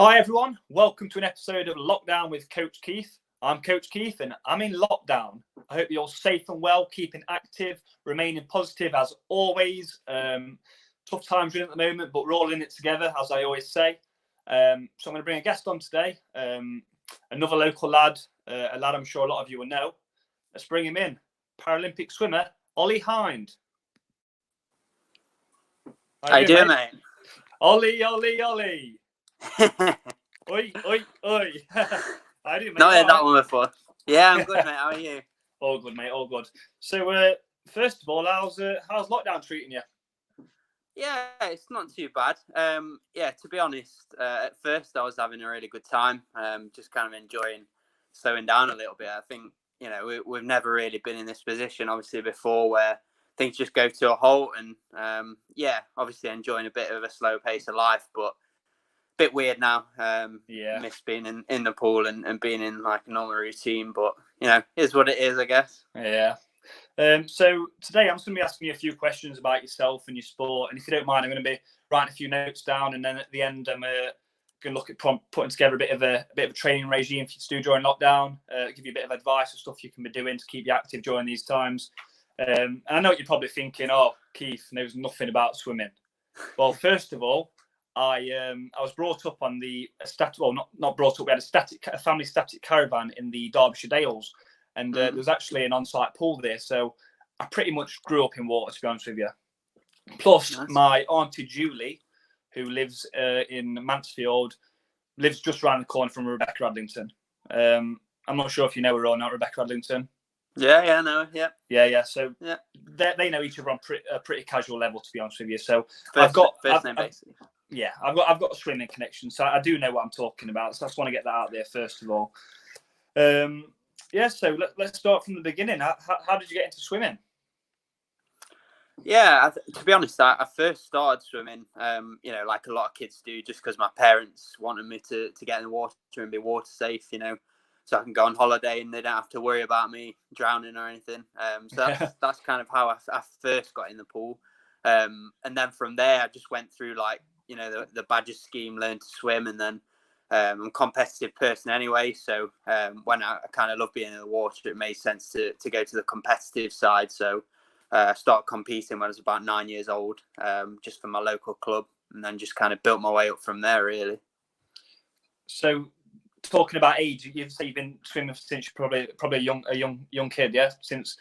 Hi everyone, welcome to an episode of Lockdown with Coach Keith. I'm Coach Keith and I'm in lockdown. I hope you're safe and well, keeping active, remaining positive as always. Tough times at the moment, but we're all in it together, as I always say. So I'm going to bring a guest on today, another local lad, a lad I'm sure a lot of you will know. Let's bring him in, Paralympic swimmer, Ollie Hynd. How you doing, mate? Ollie. Oi, oi, oi. How do you, mate? Not heard that one before. Yeah, I'm good, mate. How are you? All good, mate. All good. So, first of all, how's lockdown treating you? Yeah, it's not too bad. To be honest, at first I was having a really good time. Just kind of enjoying slowing down a little bit. I think, we've never really been in this position, obviously, before where things just go to a halt. And, obviously enjoying a bit of a slow pace of life, but bit weird now. Miss being in the pool and being in like a normal routine, but is what it is, I guess. Yeah. So today I'm just going to be asking you a few questions about yourself and your sport, and if you don't mind, I'm going to be writing a few notes down, and then at the end I'm going to look at putting together a bit of a training regime for you to do during lockdown, give you a bit of advice of stuff you can be doing to keep you active during these times. And I know what you're probably thinking, oh, Keith knows nothing about swimming. Well, first of all, I was brought up on not brought up. We had a family static caravan in the Derbyshire Dales, and there was actually an on-site pool there. So I pretty much grew up in water, to be honest with you. Plus, nice. My auntie Julie, who lives in Mansfield, lives just around the corner from Rebecca Adlington. I'm not sure if you know her or not, Rebecca Adlington. Yeah, I know. Yeah. So they know each other on a pretty casual level, to be honest with you. So first name basically. Yeah, I've got a swimming connection, so I do know what I'm talking about. So I just want to get that out there first of all. So let's start from the beginning. How did you get into swimming? Yeah, to be honest, I first started swimming, like a lot of kids do, just because my parents wanted me to get in the water and be water safe, so I can go on holiday and they don't have to worry about me drowning or anything. So that's kind of how I first got in the pool. And then from there, I just went through the Badger scheme, learned to swim, and then I'm a competitive person anyway. So when I kind of love being in the water, it made sense to go to the competitive side. So I started competing when I was about 9 years old, just for my local club, and then just kind of built my way up from there, really. So talking about age, you've been swimming since you're probably a young kid, yeah?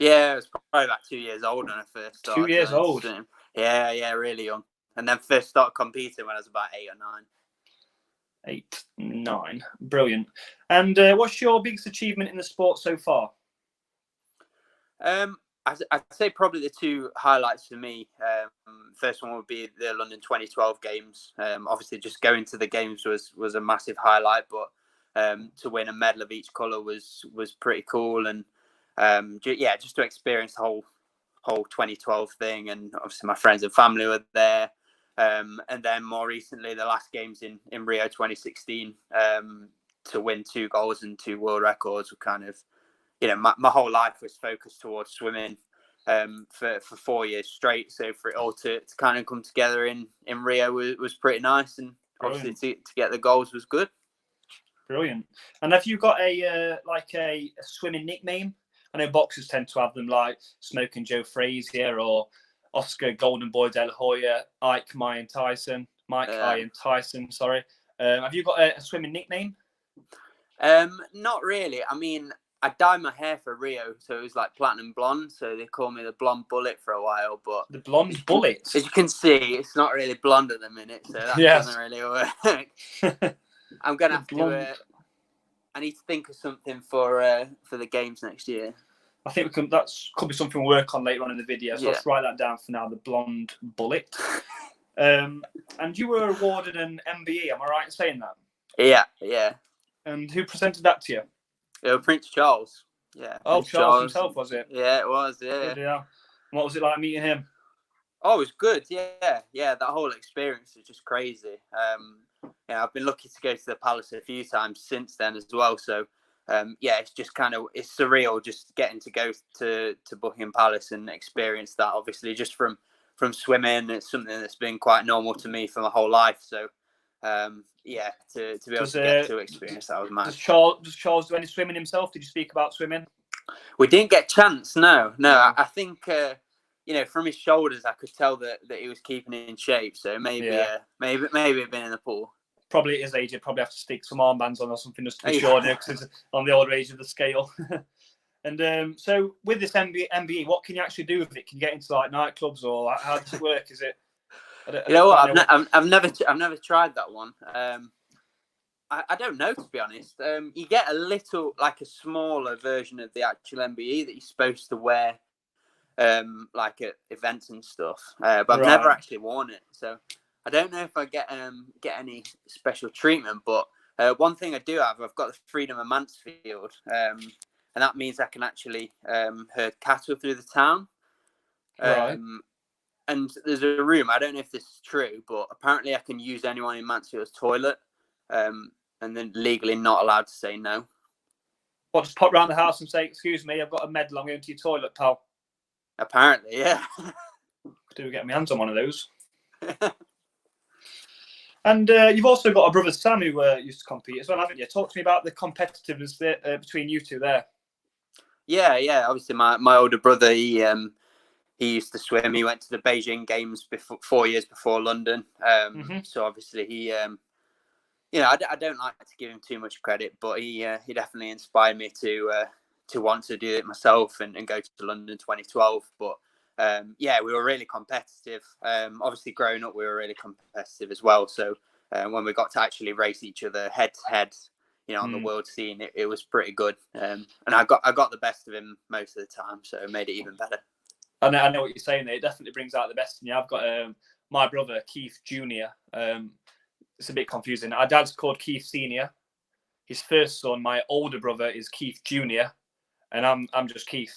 Yeah, I was probably about 2 years old when I first started. 2 years old? Swim. Yeah, really young. And then first started competing when I was about 8 or 9. 8, 9. Brilliant. And what's your biggest achievement in the sport so far? I'd say probably the two highlights for me. First one would be the London 2012 games. Obviously, just going to the games was a massive highlight, but to win a medal of each colour was pretty cool. And just to experience the whole 2012 thing. And obviously, my friends and family were there. And then more recently, the last games in Rio 2016, to win 2 golds and 2 world records were kind of, my whole life was focused towards swimming for 4 years straight. So for it all to kind of come together in Rio was pretty nice. And obviously to get the goals was good. Brilliant. And have you got a swimming nickname? I know boxers tend to have them, like Smoking Joe Frazier or Oscar Golden Boy De La Hoya, Ike Iron Tyson. Sorry. Have you got a swimming nickname? Not really. I mean, I dyed my hair for Rio, so it was like platinum blonde. So they call me the Blonde Bullet for a while. But the Blonde Bullet, as you can see, it's not really blonde at the minute, so that doesn't really work. I'm gonna have to. I need to think of something for the games next year. I think that could be something we'll work on later on in the video. So let's write that down for now. The Blonde Bullet. And you were awarded an MBE. Am I right in saying that? Yeah. And who presented that to you? Prince Charles. Yeah. Oh, Charles himself, was it? Yeah, it was. Yeah. What was it like meeting him? Oh, it was good. Yeah. That whole experience was just crazy. I've been lucky to go to the Palace a few times since then as well. So, it's just it's surreal just getting to go to Buckingham Palace and experience that. Obviously, just from swimming, it's something that's been quite normal to me for my whole life. So, yeah, to be able Does, to get to experience that was mad. Does Charles do any swimming himself? Did you speak about swimming? We didn't get a chance. No. No. I think from his shoulders, I could tell that he was keeping it in shape. So maybe it'd been in the pool. Probably at his age, he'd probably have to stick some armbands on or something just to be sure, because it's on the older age of the scale. And so with this MBE, what can you actually do with it? Can you get into like nightclubs, or how does it work? Is it? You know what? I've never tried that one. I don't know, to be honest. You get a little, like a smaller version of the actual MBE that you're supposed to wear, like at events and stuff. But I've never actually worn it, so I don't know if I get any special treatment. But one thing I do have, I've got the freedom of Mansfield, and that means I can actually herd cattle through the town. Right. And there's a room, I don't know if this is true, but apparently I can use anyone in Mansfield's toilet, and then legally not allowed to say no. What, just pop round the house and say, "Excuse me, I've got a medal, I'm going to your toilet, pal"? Apparently, yeah. Do get my hands on one of those. And you've also got a brother, Sam, who used to compete as well, haven't you? Talk to me about the competitiveness between you two there. Yeah. Obviously, my older brother, he used to swim. He went to the Beijing Games 4 years before London. So obviously, he, I don't like to give him too much credit, but he definitely inspired me to want to do it myself and go to London 2012. But we were really competitive. Obviously, growing up, we were really competitive as well. So when we got to actually race each other head to head, on the world scene, it was pretty good. And I got the best of him most of the time, so it made it even better. I know what you're saying there. It definitely brings out the best in you. I've got my brother, Keith Jr. It's a bit confusing. Our dad's called Keith Senior. His first son, my older brother, is Keith Jr. And I'm just Keith.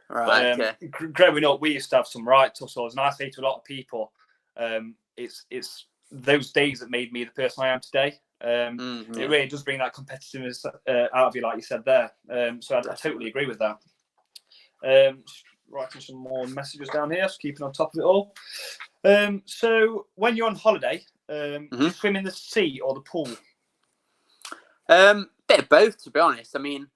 Right. But, growing up, we used to have some right tussles, and I say to a lot of people, it's those days that made me the person I am today. It really does bring that competitiveness out of you, like you said there. So I totally agree with that. Writing some more messages down here, so keeping on top of it all. So when you're on holiday, you swim in the sea or the pool? Bit of both, to be honest. I mean,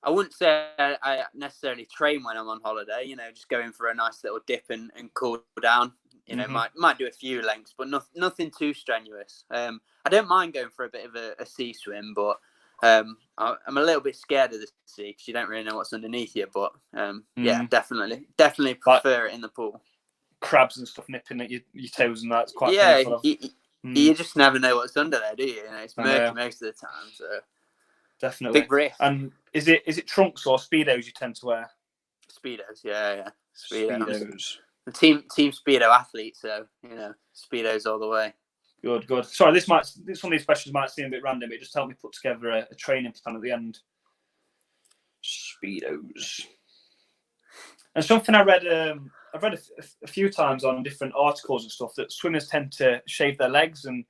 I wouldn't say I necessarily train when I'm on holiday. Just going for a nice little dip and cool down. Might do a few lengths, but nothing too strenuous. I don't mind going for a bit of a sea swim, but I'm a little bit scared of the sea because you don't really know what's underneath you. But definitely prefer it in the pool. Crabs and stuff nipping at your toes, and that's quite painful. You just never know what's under there, do you? It's murky most of the time, so definitely big risk. And is it trunks or speedos you tend to wear? Speedos, yeah. Speedos. The team speedo athlete, so speedos all the way. Good. Sorry, some of these questions might seem a bit random, but it just helped me put together a training plan at the end. Speedos. And something I've read a few times on different articles and stuff, that swimmers tend to shave their legs and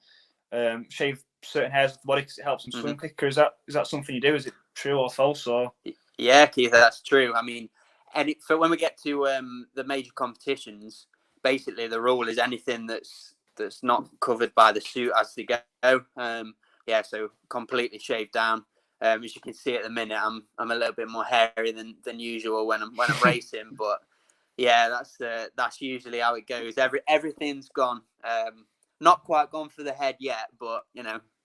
shave certain hairs of the body because it helps them swim quicker. Is that something you do? Is it true or false? Or yeah, Keith, that's true. I mean, for when we get to the major competitions, basically the rule is anything that's not covered by the suit as they go. So completely shaved down. As you can see at the minute, I'm a little bit more hairy than usual when I'm racing, but yeah, that's usually how it goes. Everything's gone. Not quite gone for the head yet, but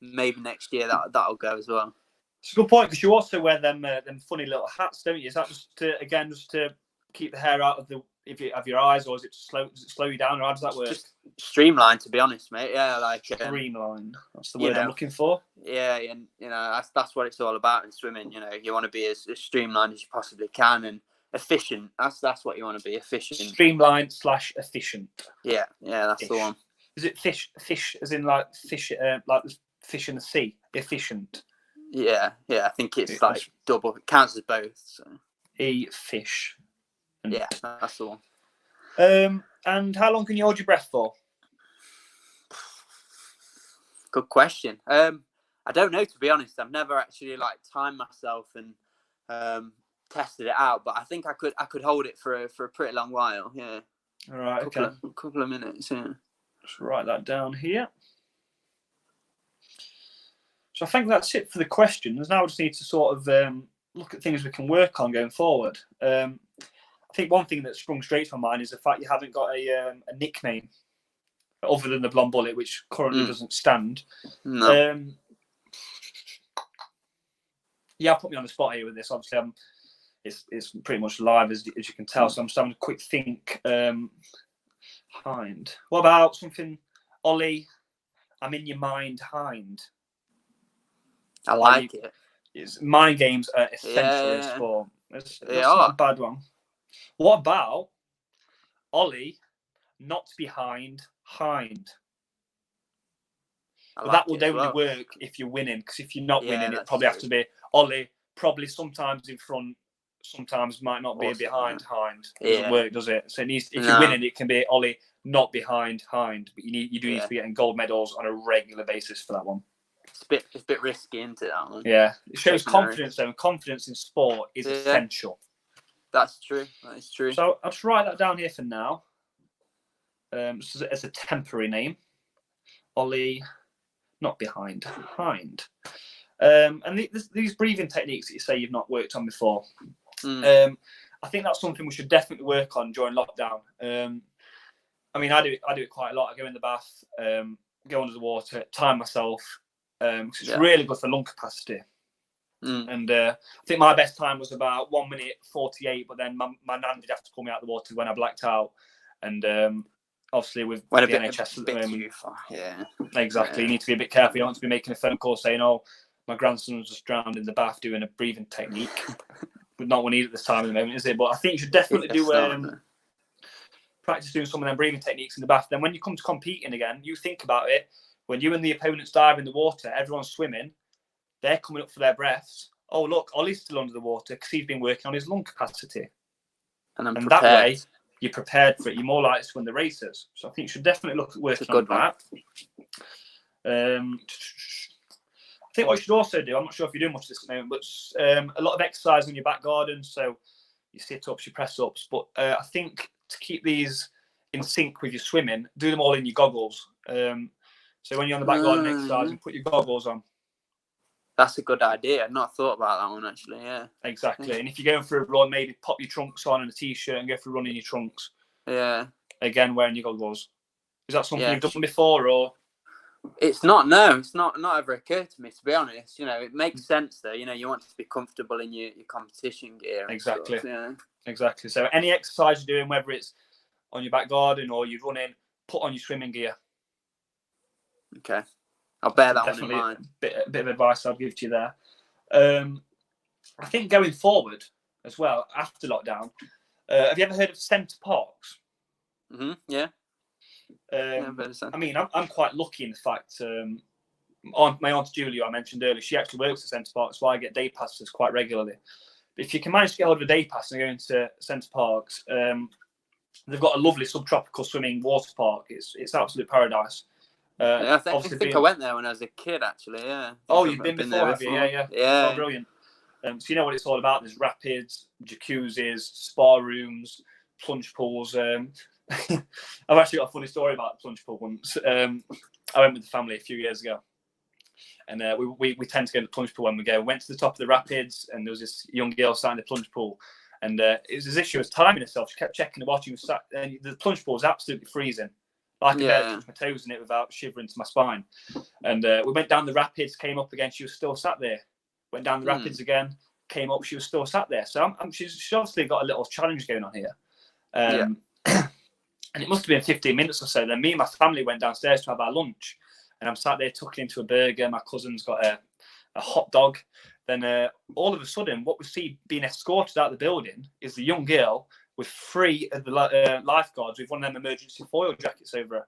maybe next year that'll go as well. It's a good point, because you also wear them funny little hats, don't you? Is that just to keep the hair out of your eyes, or does it slow you down, or how does that work? Just streamlined, to be honest, mate. Yeah, like streamlined. That's the word I'm looking for. Yeah, and that's what it's all about in swimming. You want to be as streamlined as you possibly can and efficient. That's what you want to be, efficient. Streamlined / efficient. Yeah, that's the one. Is it fish as in like fish, like the fish in the sea? Efficient. Yeah. I think it's like double. It counts as both. So. Fish. Yeah, that's the one. And how long can you hold your breath for? Good question. I don't know, to be honest. I've never actually timed myself and tested it out, but I think I could hold it for a pretty long while. Yeah. All right. A couple of minutes. Yeah. Just write that down here. So I think that's it for the questions. Now I just need to sort of look at things we can work on going forward. I think one thing that sprung straight to my mind is the fact you haven't got a nickname other than the Blonde Bullet, which currently doesn't stand. No. Yeah, put me on the spot here with this. Obviously, it's pretty much live as you can tell. So I'm just having a quick think. Hynd. What about something, Ollie? I'm in your mind, Hynd. I like it. Mind games are essential in sport. That's not a bad one. What about Ollie? Not behind, Hynd. But that would only work if you're winning, because if you're not winning, it probably has to be Ollie. Probably sometimes in front, sometimes might not be behind Hynd. It doesn't work, does it? So it needs, if you're winning, it can be Ollie not behind Hynd. But you do need to be getting gold medals on a regular basis for that one. It's a bit risky, isn't it, that one? Yeah, it shows confidence though, and confidence in sport is essential. That's true. That is true. So I'll just write that down here for now. As a temporary name, Ollie, not behind, Hynd. And these breathing techniques that you say you've not worked on before, I think that's something we should definitely work on during lockdown. I mean, I do it quite a lot. I go in the bath, go under the water, time myself, because it's really good for lung capacity. And I think my best time was about 1 minute 48, but then my nan did have to pull me out of the water when I blacked out. And obviously with the NHS at the moment, exactly, you need to be a bit careful. You don't want to be making a phone call saying, "Oh, my grandson was just drowned in the bath doing a breathing technique." Would not want to need at this time at the moment, is it? But I think you should definitely practice doing some of them breathing techniques in the bath. Then when you come to competing again, you think about it. When you and the opponents dive in the water, everyone's swimming. They're coming up for their breaths. Oh, look, Ollie's still under the water because he's been working on his lung capacity. And that way, you're prepared for it. You're more likely to win the races. So I think you should definitely look at working on that. I think what you should also do, I'm not sure if you're doing much of this at the moment, but a lot of exercise in your back garden. So your sit-ups, your press-ups. But I think to keep these in sync with your swimming, do them all in your goggles. So when you're on the back garden exercising, put your goggles on. That's a good idea. I've not thought about that one, actually, yeah. Exactly. Yeah. And if you're going for a run, maybe pop your trunks on and a T-shirt and go for a run in your trunks. Yeah. Again, wearing your goggles. Is that something you've done before, or...? It's not, no. It's not ever occurred to me, to be honest. You know, it makes sense, though. You know, you want to be comfortable in your competition gear. Exactly. Stuff, Exactly. So any exercise you're doing, whether it's on your back garden or you're running, put on your swimming gear. Okay. I'll bear that one in mind. A bit of advice I'll give to you there. I think going forward as well, after lockdown, have you ever heard of centre parks? Yeah. I mean, I'm quite lucky in the fact, my aunt Julia, I mentioned earlier, she actually works at centre parks, so I get day passes quite regularly. But if you can manage to get hold of a day pass and go into centre parks, they've got a lovely subtropical swimming water park. It's absolute paradise. I think I went there when I was a kid, actually. Yeah. Oh, you've been before, have you? Yeah. Yeah. Oh, brilliant. So you know what it's all about. There's rapids, jacuzzis, spa rooms, plunge pools. I've actually got a funny story about the plunge pool once. I went with the family a few years ago, and we tend to go to the plunge pool when we go. We went to the top of the rapids, and there was this young girl sat in the plunge pool, and it was as if she was timing herself. She kept checking the watch. And the plunge pool was absolutely freezing. I could touch my toes in it without shivering to my spine. And we went down the rapids, came up again. She was still sat there. Went down the rapids again, came up. She was still sat there. So she's obviously got a little challenge going on here. And it must have been 15 minutes or so. Then me and my family went downstairs to have our lunch. And I'm sat there tucking into a burger. My cousin's got a hot dog. Then all of a sudden, what we see being escorted out of the building is the young girl with 3 of the lifeguards with one of them emergency foil jackets over her.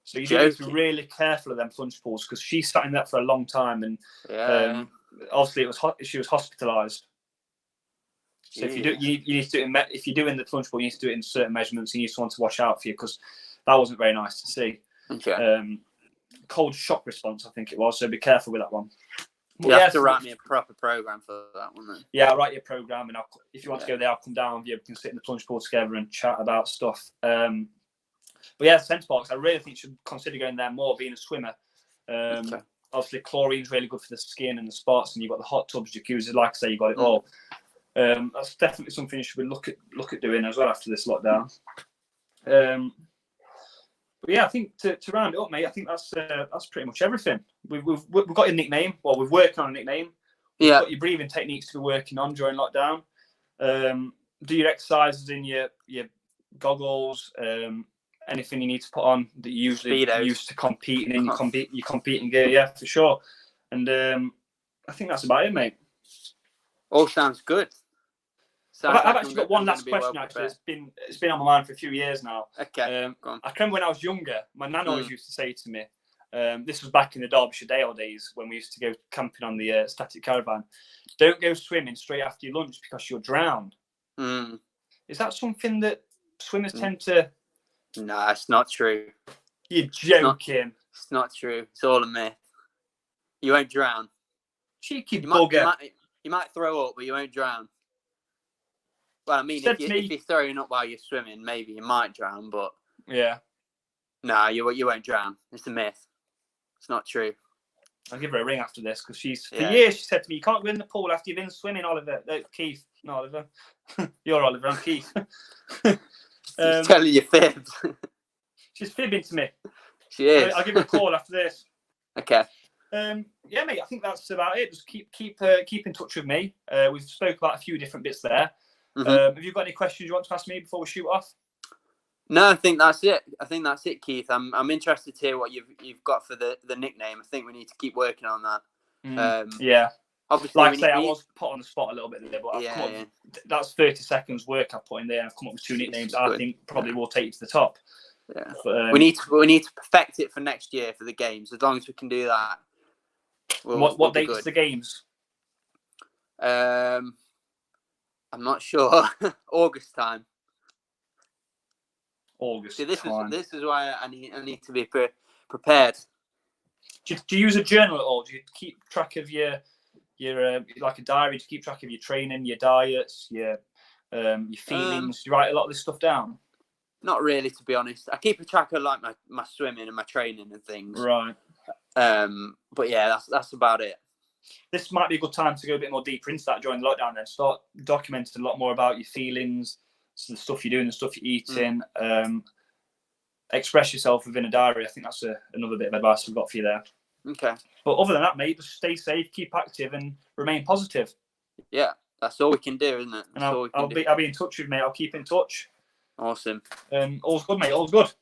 So you do need to be really careful of them plunge pools because she sat in that for a long time, and obviously she was hospitalised. So if you do, you need to do it if you're doing the plunge pool, you need to do it in certain measurements. You need someone to watch out for you because that wasn't very nice to see. Okay. Cold shock response, I think it was. So be careful with that one. You have to write me a proper program for that one, then. Yeah, I'll write you a program, and if you want to go there, I'll come down with you. We can sit in the plunge pool together and chat about stuff. But yeah, centre parks, I really think you should consider going there more, being a swimmer. obviously chlorine's really good for the skin and the spots, and you've got the hot tubs, jacuzzi. Like I say, you got it all. That's definitely something you should look at doing as well after this lockdown. But yeah, I think to round it up, mate, I think that's pretty much everything. We've got your nickname. Well, we're working on a nickname. We've got your breathing techniques to be working on during lockdown. Do your exercises in your goggles. Anything you need to put on that you usually use to competing in your competing gear. Yeah, for sure. And I think that's about it, mate. All sounds good. I've actually got one last question. Actually, it's been on my mind for a few years now. Okay, go on. I can remember when I was younger, my nan always used to say to me, this was back in the Derbyshire Dale days when we used to go camping on the static caravan. Don't go swimming straight after your lunch because you'll drown. Is that something that swimmers tend to? No, it's not true. You're joking. It's not true. It's all a myth. You won't drown. Cheeky bugger. You might throw up, but you won't drown. Well, I mean, if you're throwing up while you're swimming, maybe you might drown, but yeah, no, you won't drown. It's a myth. It's not true. I'll give her a ring after this because for years she said to me, "You can't go in the pool after you've been swimming, Oliver." Keith, no, Oliver. You're Oliver. I'm Keith. She's telling you fibs. She's fibbing to me. She is. I'll give her a call after this. Okay. Yeah, mate. I think that's about it. Just keep in touch with me. We've spoke about a few different bits there. Have you got any questions you want to ask me before we shoot off? No, I think that's it. Keith. I'm interested to hear what you've got for the nickname. I think we need to keep working on that. Yeah. Obviously, like I say, I was put on the spot a little bit there, but that's 30 seconds work I've put in there. I've come up with 2 nicknames I think probably will take you to the top. Yeah. But, we need to perfect it for next year for the games. As long as we can do that. What date is the games? I'm not sure. August time. August. See, this time. This is why I need to be prepared. Do you use a journal at all? Do you keep track of your like a diary to keep track of your training, your diets, your feelings? Do you write a lot of this stuff down? Not really, to be honest. I keep a track of like my swimming and my training and things. Right. But yeah, that's about it. This might be a good time to go a bit more deeper into that during the lockdown. Then start documenting a lot more about your feelings, the stuff you're doing, the stuff you're eating. Express yourself within a diary. I think that's another bit of advice we've got for you there. Okay. But other than that, mate, just stay safe, keep active, and remain positive. Yeah, that's all we can do, isn't it? And I'll be in touch with you, mate. I'll keep in touch. Awesome. All's good, mate. All's good.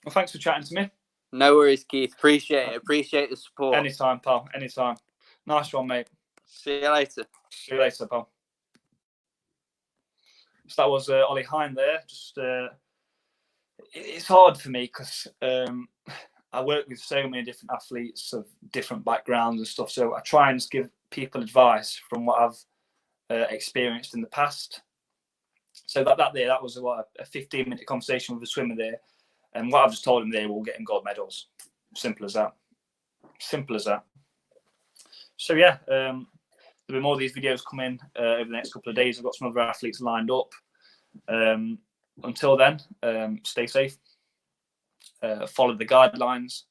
Well, thanks for chatting to me. No worries, Keith. Appreciate it. Appreciate the support. Anytime, pal. Anytime. Nice one, mate. See you later. See you later, pal. So that was Ollie Hynd there. Just it's hard for me because I work with so many different athletes of different backgrounds and stuff. So I try and just give people advice from what I've experienced in the past. So that was a 15-minute conversation with a swimmer there. And what I've just told him there will get him gold medals. Simple as that. Simple as that. So yeah, there'll be more of these videos coming over the next couple of days. I've got some other athletes lined up. Until then, stay safe. Follow the guidelines.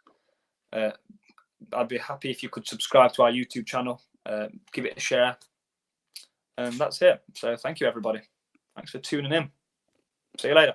I'd be happy if you could subscribe to our YouTube channel. Give it a share. And that's it. So thank you, everybody. Thanks for tuning in. See you later.